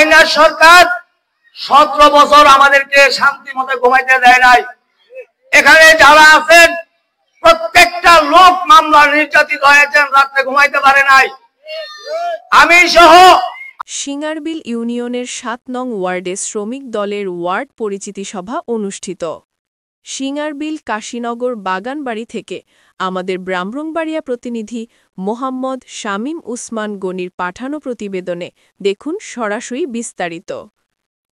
Minus সরকার 17 বছর আমাদেরকে শান্তি মতো ঘুমাইতে দেয় নাই। এখানে যারা আছেন প্রত্যেকটা লোক মামলা নির্যাতিত হয়েছেন, রাতে ঘুমাইতে পারে নাই, আমি সহ। সিঙ্গারবিল ইউনিয়নের ৭ নং ওয়ার্ডে শ্রমিক দলের ওয়ার্ড পরিচিতি সভা অনুষ্ঠিত। সিঙ্গারবিল কাশীনগর বাগানবাড়ি থেকে আমাদের ব্রাহ্মণবাড়িয়া প্রতিনিধি মোহাম্মদ শামীম উসমান গনির পাঠানো প্রতিবেদনে দেখুন সরাসরি বিস্তারিত।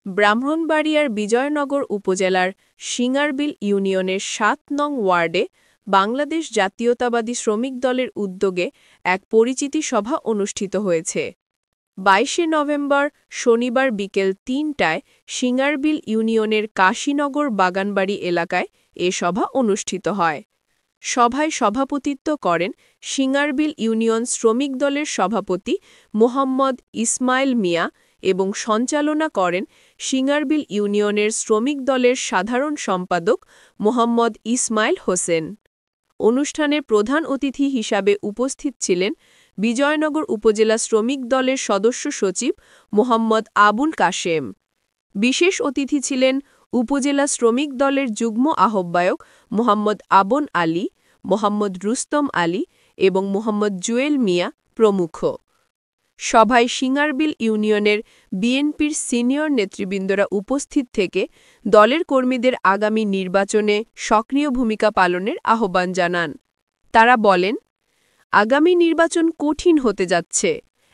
ব্রাহ্মণবাড়িয়ার বিজয়নগর উপজেলার সিঙ্গারবিল ইউনিয়নের ৭ নং ওয়ার্ডে বাংলাদেশ জাতীয়তাবাদী শ্রমিক দলের উদ্যোগে এক পরিচিতি সভা অনুষ্ঠিত হয়েছে। ২২ নভেম্বর শনিবার বিকেল ৩টায় সিঙ্গারবিল ইউনিয়নের কাশীনগর বাগানবাড়ি এলাকায় এ সভা অনুষ্ঠিত হয়। সভায় সভাপতিত্ব করেন সিঙ্গারবিল ইউনিয়ন শ্রমিক দলের সভাপতি মোহাম্মদ ইসমাইল মিয়া এবং সঞ্চালনা করেন সিঙ্গারবিল ইউনিয়নের শ্রমিক দলের সাধারণ সম্পাদক মোহাম্মদ ইসমাইল হোসেন। অনুষ্ঠানে প্রধান অতিথি হিসাবে উপস্থিত ছিলেন বিজয়নগর উপজেলা শ্রমিক দলের সদস্য সচিব মোহাম্মদ আবুল কাশেম। বিশেষ অতিথি ছিলেন উপজেলা শ্রমিক দলের যুগ্ম আহ্বায়ক মোহাম্মদ আবন আলী, মোহাম্মদ রুস্তম আলী এবং মোহাম্মদ জুয়েল মিয়া প্রমুখ। সভায় সিঙ্গারবিল ইউনিয়নের বিএনপির সিনিয়র নেতৃবৃন্দরা উপস্থিত থেকে দলের কর্মীদের আগামী নির্বাচনে সক্রিয় ভূমিকা পালনের আহ্বান জানান। তারা বলেন, আগামী নির্বাচন কঠিন হতে যাচ্ছে,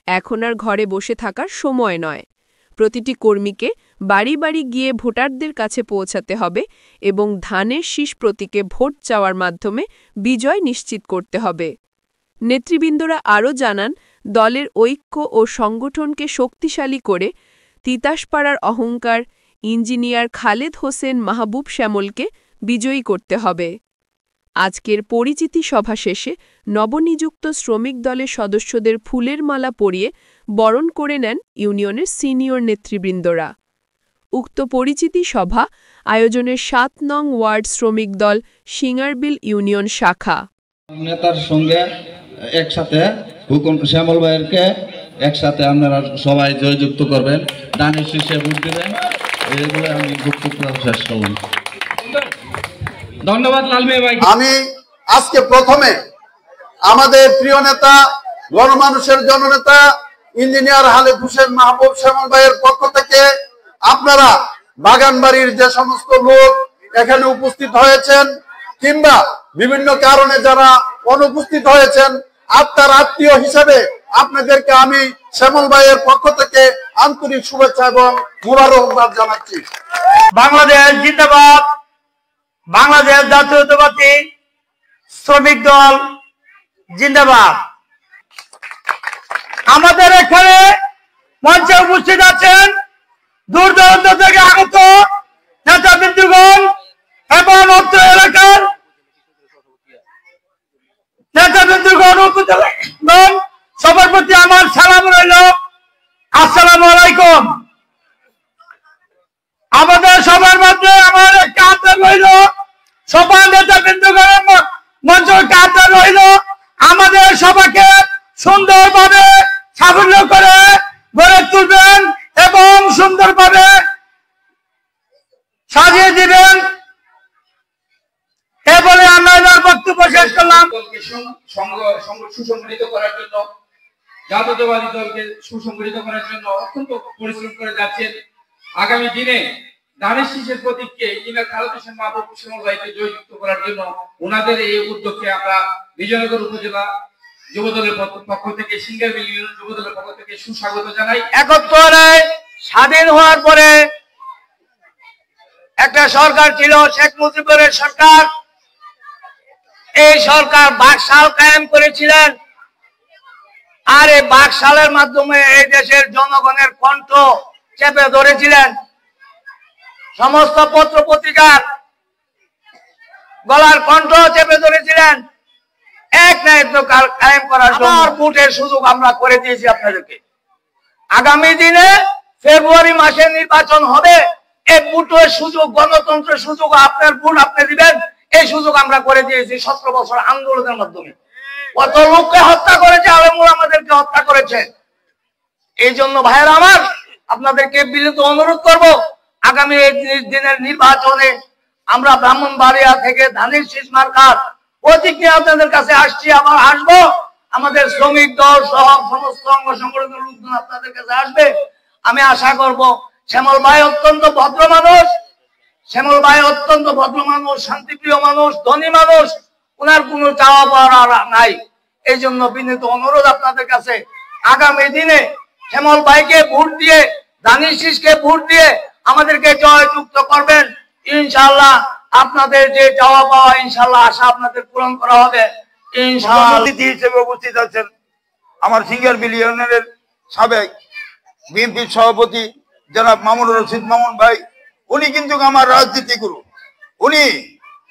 এখন আর ঘরে বসে থাকার সময় নয়। প্রতিটি কর্মীকে বাড়ি বাড়ি গিয়ে ভোটারদের কাছে পৌঁছাতে হবে এবং ধানের শীষ প্রতীকে ভোট চাওয়ার মাধ্যমে বিজয় নিশ্চিত করতে হবে। নেতৃবৃন্দরা আরও জানান, দলের ঐক্য ও সংগঠনকে শক্তিশালী করে তিতাসপাড়ার অহংকার ইঞ্জিনিয়ার খালেদ হোসেন মাহবুব শ্যামলকে বিজয়ী করতে হবে। আজকের পরিচিতি সভা শেষে নবনিযুক্ত শ্রমিক দলের সদস্যদের ফুলের মালা পরিয়ে বরণ করে নেন ইউনিয়নের সিনিয়র নেতৃবৃন্দরা। উক্ত পরিচিতি সভা আয়োজনের ৭ নং ওয়ার্ড শ্রমিক দল সিঙ্গারবিল ইউনিয়ন শাখা নেতার সঙ্গে একসাথে হুকুম শ্যামল ভাইয়েরকে একসাথে আপনারা সবাই জয়যুক্ত করবেন, দানের শীর্ষে ভোট দেবেন। এগুলো আমি বক্তব্য শেষ করলাম। ধন্যবাদ লালমিয়া ভাই। আমি আজকে প্রথমে আমাদের প্রিয় নেতা, গণমানুষের জননেতা ইঞ্জিনিয়ার খালেদ হোসেন মাহবুব শ্যামল ভাইয়ের পক্ষ থেকে আপনারা বাগানবাড়ির যে সমস্ত লোক এখানে উপস্থিত হয়েছেন কিংবা বিভিন্ন কারণে যারা অনুপস্থিত হয়েছেন, আপনার আত্মীয় হিসেবে আপনাদেরকে আমি শ্যামল ভাইয়ের পক্ষ থেকে আন্তরিক শুভেচ্ছা এবং মোবারকবাদ জানাচ্ছি। বাংলাদেশ জিন্দাবাদ, বাংলাদেশ জাতীয়তাবাদী শ্রমিক দল জিন্দাবাদ। আমাদের এখানে মঞ্চে উপস্থিত আছেন দূর দূরান্ত থেকে আগত নেতাবৃন্দগণ এবং অত্র এলাকার নেতাবৃন্দগণ উপস্থিত, সবার প্রতি আমার সালাম রইল, আসসালামু আলাইকুম। আমাদের সবার মধ্যে আমার একটা আবদার রইল, সবার নেতাবৃন্দগণের মঞ্চ আবদার রইল, আমাদের সবাইকে সুন্দরভাবে সাফল্য করে গড়ে তুলবেন এবং সুন্দরভাবে সাজিয়ে দিবেন। এ বলে আমরা বক্তব্য শেষ করলাম। সুসংগঠিত করার জন্য, জাতীয়তাবাদী দলকে সুসংগঠিত করার জন্য অত্যন্ত পরিশ্রম করে যাচ্ছেন। আগামী দিনে ধানের শীষের প্রতীককে ইঞ্জিনিয়ার খালেদ হোসেন মাহবুব শ্যামল ভাইকে জয়যুক্ত করার জন্য ওনাদের এই উদ্যোগকে আমরা বিজয়নগর উপজেলা যুবদলের পক্ষ থেকে, সিঙ্গারবিল ইউনিয়ন যুবদলের পক্ষ থেকে সুস্বাগত জানাই। ৭১ স্বাধীন হওয়ার পরে একটা সরকার ছিল, শেখ মুজিবের সরকার। এই সরকার বাকশাল কায়েম করেছিলেন, আর এই বাকশালের মাধ্যমে এই দেশের জনগণের কণ্ঠ চেপে ধরেছিলেন। সমস্ত পত্র পত্রিকার গলার কণ্ঠ চেপে ধরেছিলেন। এক না এক কায়েম করার জন্য ভোটের সুযোগ আমরা করে দিয়েছি আপনাদেরকে। আগামী দিনে ফেব্রুয়ারি মাসে নির্বাচন হবে, এই ভোটের সুযোগ, গণতন্ত্রের সুযোগ, আপনার ভোট আপনি দিবেন, এই সুযোগ আমরা করে দিয়েছি 17 বছর আন্দোলনের মাধ্যমে। কত লোককে হত্যা করেছে, আলেমুল আমাদেরকে হত্যা করেছে। এই জন্য ভাইয়েরা আমার, আপনাদেরকে বিনীত অনুরোধ করব, আগামী দিনের নির্বাচনে আমরা ব্রাহ্মণবাড়িয়া থেকে ধানের শীষ মার্কার প্রতীক নিয়ে আপনাদের কাছে আসছি, আবার আসবো। আমাদের শ্রমিক দল সহ সমস্ত অঙ্গ সংগঠনের লোকজন আপনাদের কাছে আসবে। আমি আশা করব শ্যামল ভাই অত্যন্ত ভদ্র মানুষ, শ্যামল ভাই অত্যন্ত ভদ্র মানুষ, শান্তিপ্রিয় মানুষ, ধনী মানুষ, ওনার কোনো চাওয়া পাওয়া নাই। এই জন্য বিনীত অনুরোধ আপনাদের কাছে, আগামী দিনে শ্যামল ভাইকে ভোট দিয়ে, ধানের শীষকে ভোট দিয়ে আমাদেরকে জয়যুক্ত করবেন। ইনশাআল্লাহ আপনাদের যে চাওয়া পাওয়া ইনশাআল্লাহ আশা আপনাদের পূরণ করা হবে ইনশাআল্লাহ। অতিথি হিসেবে উপস্থিত আছেন আমার সিঙ্গারবিল ইউনিয়নের সাবেক বিএনপি সভাপতি জনাব মামুনুর রশিদ মামুন ভাই। উনি কিন্তু আমার রাজনীতি গুরু। উনি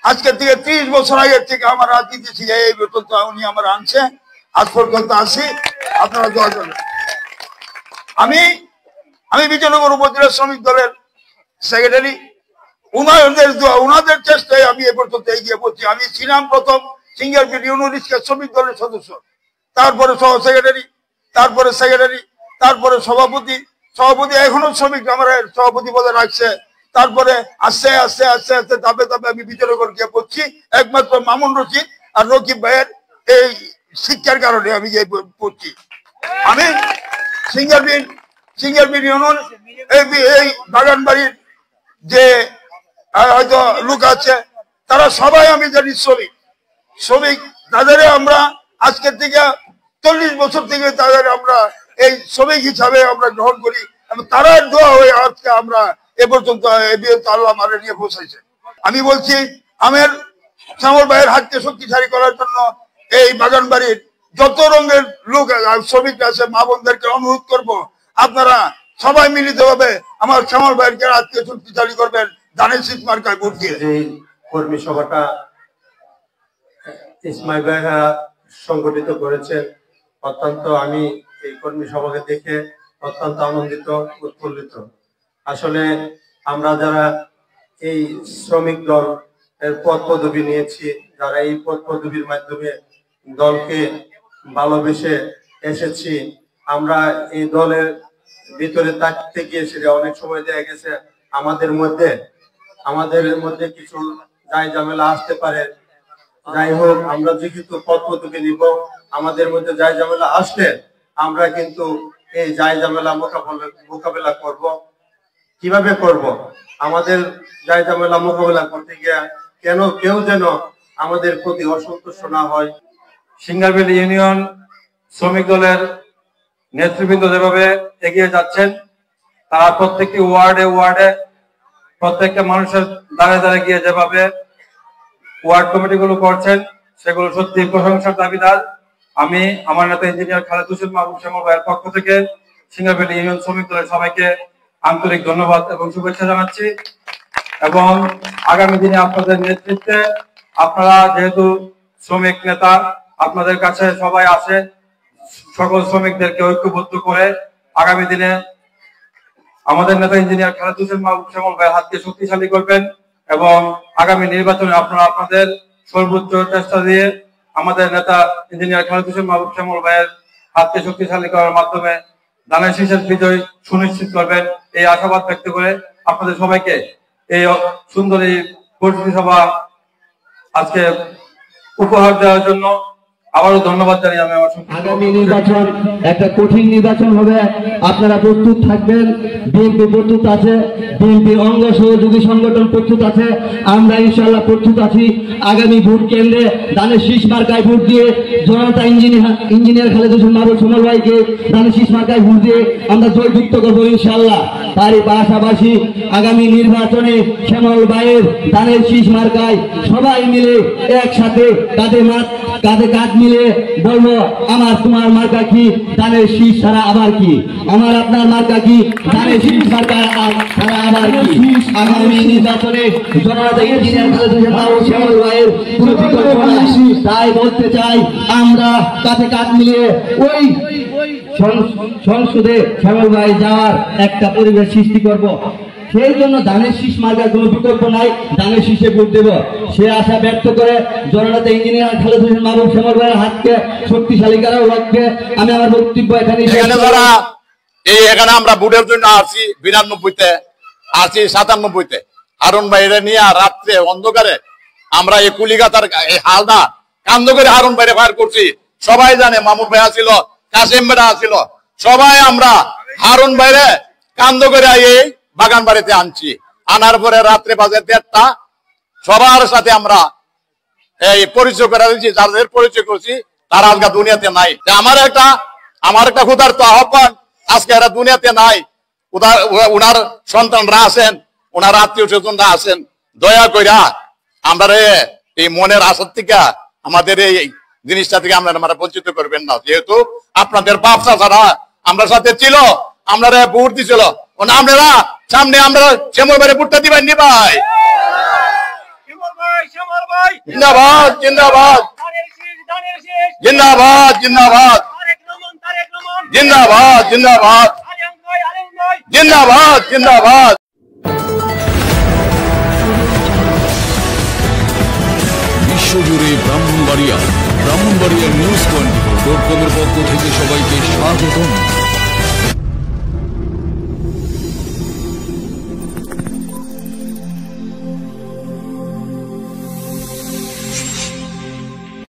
আজকে থেকে 30 বছর আগের থেকে আমার রাজনীতি শিখে এই পর্যন্ত উনি আমার আনছে, আজ পর্যন্ত আসি। আপনারা দোয়া করবেন। আমি বিজয়নগর উপজেলা শ্রমিক দলের সেক্রেটারি। উনাদের দোয়া, উনাদের চেষ্টায় আমি এ পর্যন্ত এগিয়ে পড়ছি। আমি ছিলাম প্রথম সিঙ্গারবিল ইউনিয়ন রিক্সা শ্রমিক দলের সদস্য, তারপরে সহ সেক্রেটারি, তারপরে সেক্রেটারি, তারপরে সভাপতি। এখনো শ্রমিক আমার সভাপতি পদে রাখছে। তারপরে আস্তে আস্তে আস্তে আস্তে ধাপে ধাপে আমি বিজয়নগর গিয়ে পড়ছি। একমাত্র মামুন রশিদ আর রকিব ভাইয়ের এই শিক্ষার কারণে আমি গিয়ে পড়ছি। আমি সিঙ্গারবিল ইউনিয়ন এই বাগানবাড়ির যে হয়তো লোক আছে তারা সবাই আমি জানি শ্রমিক। তাদের আমরা আজকের থেকে 40 বছর থেকে তাদের আমরা এই শ্রমিক হিসাবে আমরা গ্রহণ করি, এবং তারা দোয়া হয়ে আজকে আমরা এ পর্যন্ত আল্লাহ আমাদের নিয়ে পৌঁছাইছে। আমি বলছি আমার শ্যামল ভাইয়ের হাতকে শক্তিশালী করার জন্য এই বাগানবাড়ির যত রঙের লোক শ্রমিক আছে মা বোনদেরকে অনুরোধ করব, আপনারা সবাই মিলিত ভাবে আমার শ্যামল ভাইয়ের হাতকে শক্তিশালী করবেন ধানের শীষ মার্কায় ভোট দিয়ে। এই কর্মী সভাটা ইসমাইল ভাইরা সংগঠিত করেছেন, অত্যন্ত আমি এই কর্মী সভাকে দেখে অত্যন্ত আনন্দিত, উৎফুল্লিত। আসলে আমরা যারা এই শ্রমিক দল এর পদ পদবি নিয়েছি, যারা এই পদ পদবির মাধ্যমে দলকে ভালোবেসে এসেছি, আমরা এই দলের ভিতরে থাকতে গিয়ে সেটা অনেক সময় দেখা গেছে আমাদের মধ্যে কিছু যাই ঝামেলা আসতে পারে। যাই হোক, আমরা যেহেতু পদ পদবি নিব, আমাদের মধ্যে যাই ঝামেলা আসলে আমরা কিন্তু এই যাই ঝামেলা মোকাবেলা করব। কিভাবে করব? আমাদের যাই ঝামেলা মোকাবেলা করতে গিয়ে কেউ যেন আমাদের প্রতি অসন্তুষ্ট না হয়। সিঙ্গারবিল ইউনিয়ন শ্রমিক দলের নেতৃবৃন্দ যেভাবে এগিয়ে যাচ্ছেন, তারা প্রত্যেকটি ওয়ার্ডে প্রত্যেকটা মানুষের দ্বারে দ্বারে গিয়ে যেভাবে ওয়ার্ড কমিটি গুলো করছেন, সেগুলো সত্যি প্রশংসার দাবিদার। আমি আমার নেতা ইঞ্জিনিয়ার খালেদ হোসেন মাহবুব শ্যামল ভাইয়ের পক্ষ থেকে সিঙ্গারবিল ইউনিয়ন শ্রমিক দলের সবাইকে আন্তরিক ধন্যবাদ এবং শুভেচ্ছা জানাচ্ছি। এবং আগামী দিনে আপনাদের নেতৃত্বে, আপনারা যেহেতু শ্রমিক নেতা, আপনাদের কাছে সবাই আসে, সকল শ্রমিকদেরকে ঐক্যবদ্ধ করে আগামী দিনে আমাদের নেতা ইঞ্জিনিয়ার খালেদ হোসেন মাহবুব শ্যামল ভাইয়ের হাতকে শক্তিশালী করবেন, এবং আগামী নির্বাচনে আপনারা আপনাদের সর্বোচ্চ চেষ্টা দিয়ে আমাদের নেতা ইঞ্জিনিয়ার খালেদ হোসেন মাহবুব শ্যামল ভাইয়ের হাতকে শক্তিশালী করার মাধ্যমে ধানের শীষের বিজয় সুনিশ্চিত করবেন, এই আশাবাদ ব্যক্ত করে আপনাদের সবাইকে এই সুন্দর এই পরিচিতি সভা আজকে উপহার দেওয়ার জন্য আবারও ধন্যবাদ জানাই। আমি আমার আগামী নির্বাচন একটা কঠিন নির্বাচন হবে, আপনারা প্রস্তুত থাকবেন। বিএনপি প্রস্তুত আছে, বিএনপির অঙ্গ সহযোগী সংগঠন প্রস্তুত আছে, আমরা ইনশাআল্লাহ প্রস্তুত আছি। আগামী ভোট কেন্দ্রে ধানের শীষ মার্কায় ভোট দিয়ে জনতা ইঞ্জিনিয়ার খালেদ হোসেন মাহবুব শ্যামল ভাইকে ধানের শীষ মার্কায় ভোট দিয়ে আমরা জয়যুক্ত করবো ইনশাআল্লাহ। তারই পাশাপাশি আগামী নির্বাচনে শ্যামল ভাইয়ের ধানের শীষ মার্কায় সবাই মিলে একসাথে কাঁধে কাঁধ মিলে বলবো, আমার তোমার মার্কা কি ধানের শীষ ছাড়া আবার কি, আমার আপনার মার্কা কি ধানের শীষ মার্কা ছাড়া আবার কি। আগামী নির্বাচনে জনতা ইঞ্জিনিয়ার খালেদ হোসেন মাহবুব শ্যামল ভাইয়ের কোনো বিকল্প নাই। তাই বলতে চাই, আমরা কাঁধে কাঁধ মিলিয়ে ওই সংসদে শ্যামল ভাই যাওয়ার একটা পরিবেশ সৃষ্টি করব। সেই জন্য ধানের শীষ মার্কার কোনো বিকল্প নাই, ধানের শীষে ভোট দেব। সে আশা ব্যক্ত করে জননেতা ইঞ্জিনিয়ার খালেদ হোসেন মাহবুব শ্যামল ভাইয়ের হাতকে শক্তিশালী করার লক্ষ্যে আমি আমার বক্তব্য এখানে এই এখানে আমরা ভোটের জন্য আসছি 92-তে, আসছি 97-তে। হারুন ভাইরে নিয়ে রাত্রে অন্ধকারে আমরা এই কুলিগাতার হালদা কান্দ করে হারুন ভাইরে ফায়ার করছি। সবাই জানে, মামুন ভাই ছিল, কাসিম ভাই ছিল, সবাই আমরা হারুন ভাইরে কান্দ করে এই বাগান বাড়িতে আনছি। আনার পরে রাত্রে বাজে 1:30টা, সবার সাথে আমরা এই পরিচয় করে দিচ্ছি। যাদের পরিচয় করছি তারা আজকে দুনিয়াতে নাই। আমার একটা ক্ষুধার্ত আহ্বান, আজকে এরা দুনিয়াতে নাই, উনার সন্তানরা আছেন, ওনার আত্মীয় স্বজনরা আছেন, দয়া কইরা আমরা এই মনের আশার থেকে আমাদের এই জিনিসটা থেকে আমরা বঞ্চিত করবেন না। যেহেতু আপনাদের বাপ চাচারা আমরা সাথে ছিল, আমরা ভোট দিছিল, আপনারা সামনে আমরা শ্যামল ভাইয়ের ভোটটা দিবেন নি ভাই? জিন্দাবাদ জিন্দাবাদ জিন্দাবাদ জিন্দাবাদ জিন্দাবাদ জিন্দাবাদ জিন্দাবাদ জিন্দাবাদ। বিশ্বজুড়ে ব্রাহ্মণবাড়িয়া নিউজ 24.com পক্ষ থেকে সবাইকে স্বাগতম।